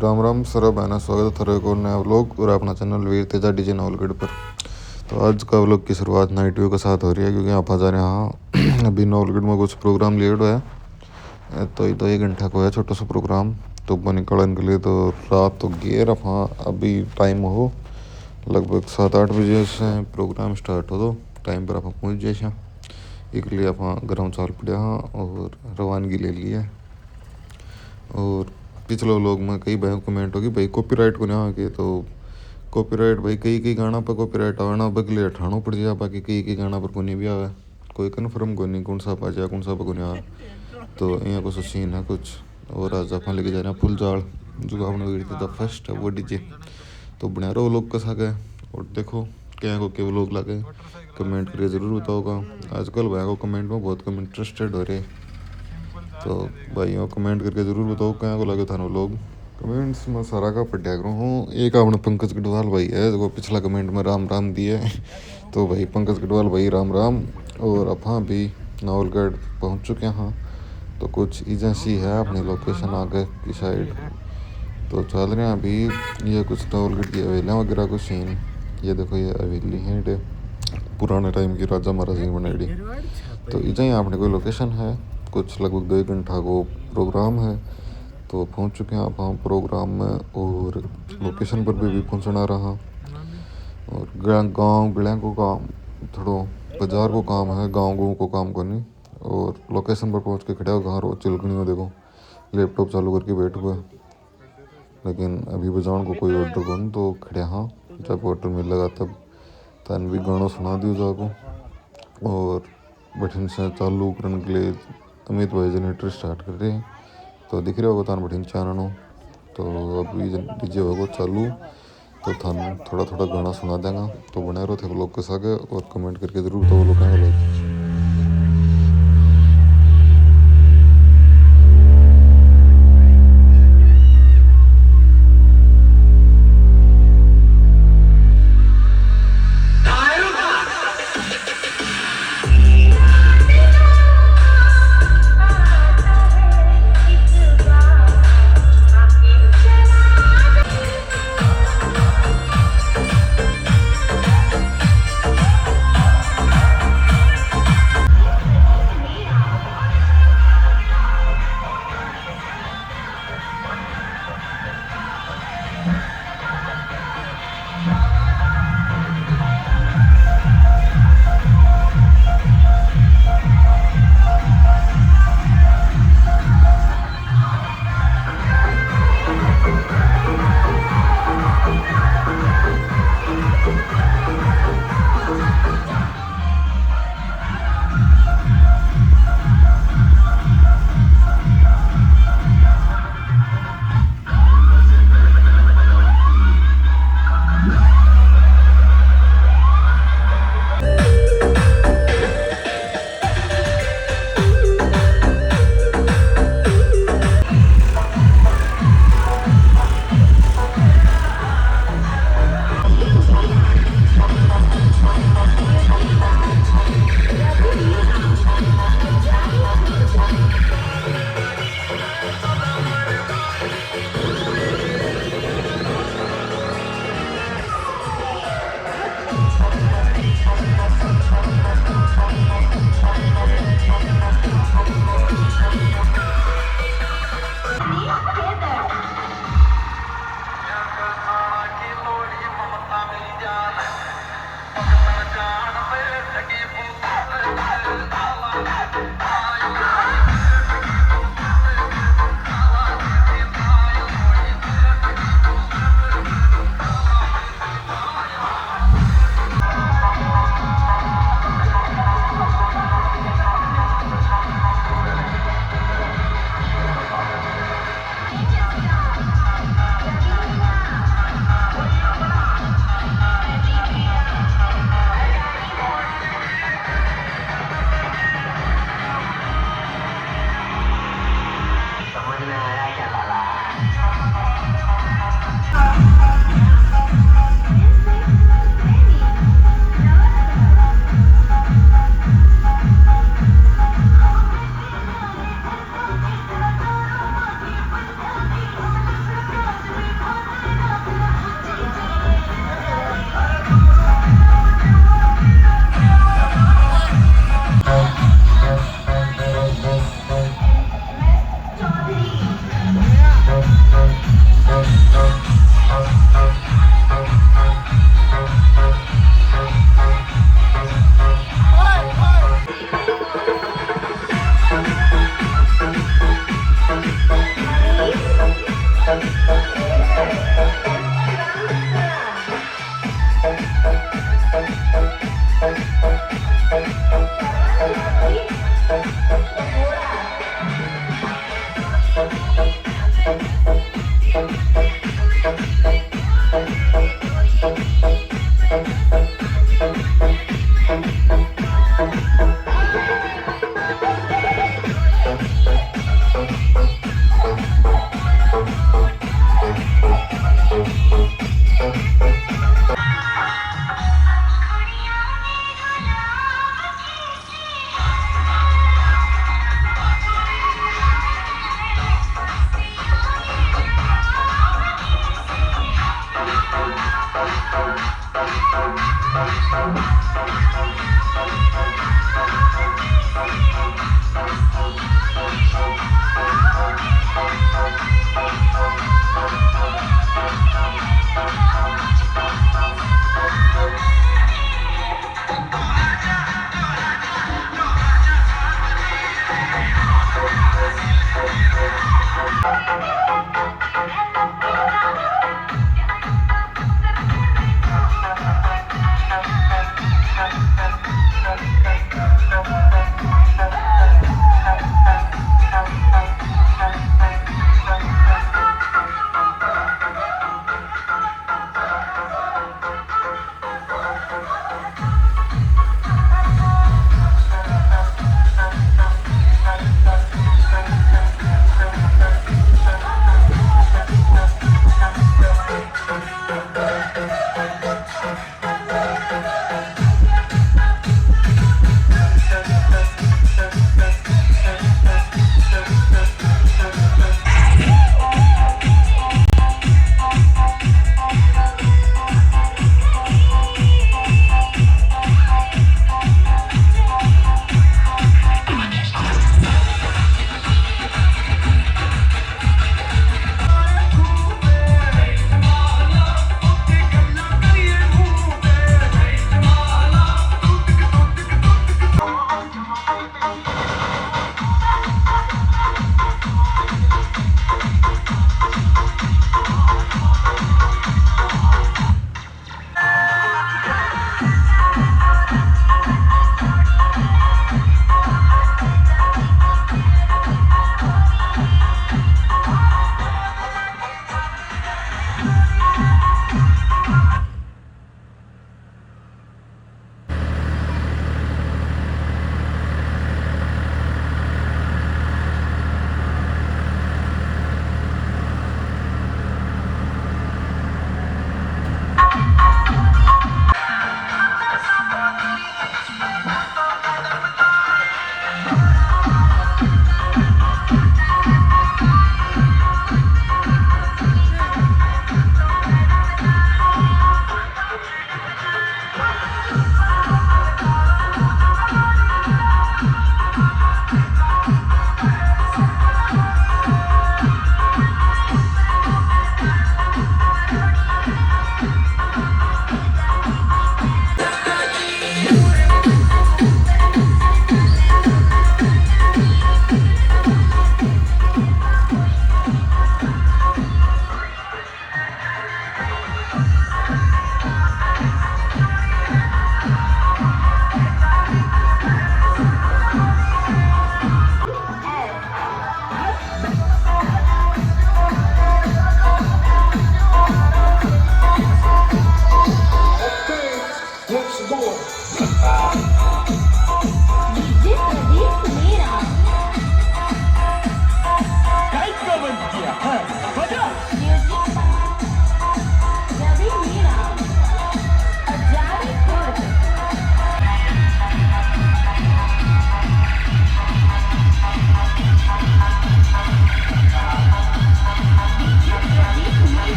Ram Ram sir बहना स्वागत है थारे को नया व्लॉग और अपना चैनल वीर तेजा डीजे नवलगढ़ पर। तो आज का व्लॉग की शुरुआत नाइट व्यू के साथ हो रही है क्योंकि आप आ जा रहे हैं अभी नवलगढ़ में कुछ प्रोग्राम लेट है। तो ये 1 घंटा को है छोटा सा प्रोग्राम। तो निकलने के लिए तो रात तो गेर हाँ अभी टाइम हो लगभग 7-8 बजे से प्रोग्राम स्टार्ट हो तो टाइम पर आप पहुँच जाए। एक लिए आप गर्म चाल पड़ा हाँ और रवानगी ले ली है। और पिछले लोग में कई भाई कमेंट होगी भाई कॉपीराइट को ना आके तो कॉपीराइट भाई कई गाना पर कॉपीराइट आना बगले अठाणो पड़ जाए बाकी कई गाना पर को नहीं भी आवे कोई कन्फर्म को नहीं कौन सा पा जाए कौन सा पर को नहीं आवे। तो यहाँ कुछ सीन है कुछ और आज आप लेके जा रहे हैं फुल जाल जो आपने वीडियो था फर्स्ट है वो डीजे। तो बना रहो लोग कसा गए और देखो क्या को क्या लोग लगे कमेंट करके ज़रूर बताओगा। आजकल भाई को कमेंट में बहुत कम इंटरेस्टेड हो रहे। तो भाइयों कमेंट करके ज़रूर बताओ क्या को लगे थानों लोग कमेंट्स में सारा का पढ़ा करूँ हूँ। एक आपने पंकज गढ़वाल भाई है जो पिछला कमेंट में राम राम दिए। तो भाई पंकज गढ़वाल भाई राम राम। और अब हाँ भी नवलगढ़ पहुँच चुके हैं। तो कुछ एजेंसी है अपनी लोकेशन आगे की साइड तो चल रहे हैं अभी। ये कुछ नवलगढ़ की हवेलियाँ वगैरह कुछ सीन ये देखो ये हवेली है पुराने टाइम की राजा महाराजा की बनाई। तो इधर अपने कोई लोकेशन है कुछ लगभग 2 घंटा को प्रोग्राम है। तो पहुंच चुके हैं आप हम प्रोग्राम में और लोकेशन पर भी पहुंचना रहा। और गांव गलियाँ को काम थोड़ो बाजार को काम है गांव को काम करनी। और लोकेशन पर पहुंच के खड़ा हो घर चिलकनी हो देखो लैपटॉप चालू करके बैठ हुए लेकिन अभी बजान को कोई ऑर्डर कौन तो खड़े हाँ जब ऑर्डर मिल लगा तब तन भी गाना सुना दियो जाको। और बठिन से चालू करने के लिए अमित भाई जनरेटर स्टार्ट कर रहे हैं। तो दिख रहे होगा थान बठिन चाननो। तो अभी डीजे होगा चालू तो थान थोड़ा थोड़ा गाना सुना देगा। तो बने रहो थे लोग के सागे और कमेंट करके ज़रूर तो वो लोग कहेंगे।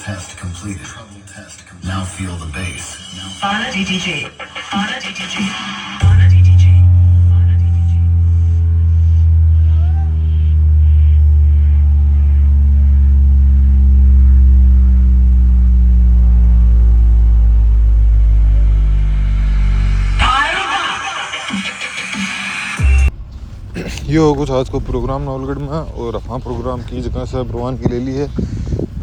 test completed. Now feel the bass. Ana DDG. Ana DDG. Ana DDG. Ana DDG. ये हो कुछ आज को प्रोग्राम नवलगढ़ में। और हाँ, प्रोग्राम की जगह से भगवान की ले ली है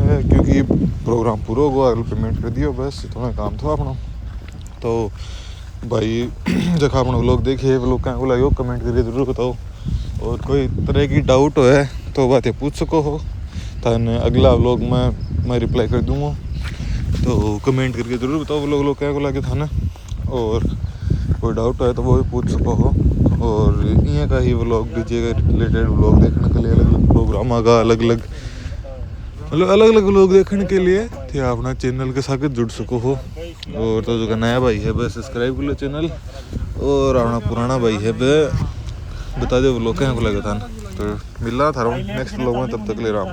क्योंकि प्रोग्राम पूरा होगा, अगले पेमेंट कर दियो, बस इतना काम था अपना। तो भाई जब अपना व्लॉग देखे, व्लॉग क्या लगे कमेंट करके ज़रूर बताओ। और कोई तरह की डाउट हो है तो बातें पूछ सको हो, थाने अगला व्लॉग में मैं रिप्लाई कर दूँगा। तो कमेंट करके ज़रूर बताओ व्लॉग क्या लगे थाने, और कोई डाउट है तो वो भी पूछ सको हो। और यहाँ का ही व्लॉग डीजे का रिलेटेड व्लॉग देखने के लिए, अलग अलग प्रोग्राम आगा, अलग अलग व्लॉग देखने के लिए थे अपना चैनल के साथ जुड़ सको हो। और तो जो नया भाई है बस सब्सक्राइब कर लो चैनल, और अपना पुराना भाई है बता दो व्लॉग क्या लगा था। तो मिलना था नेक्स्ट व्लॉग में, तब तक ले रहा हूँ।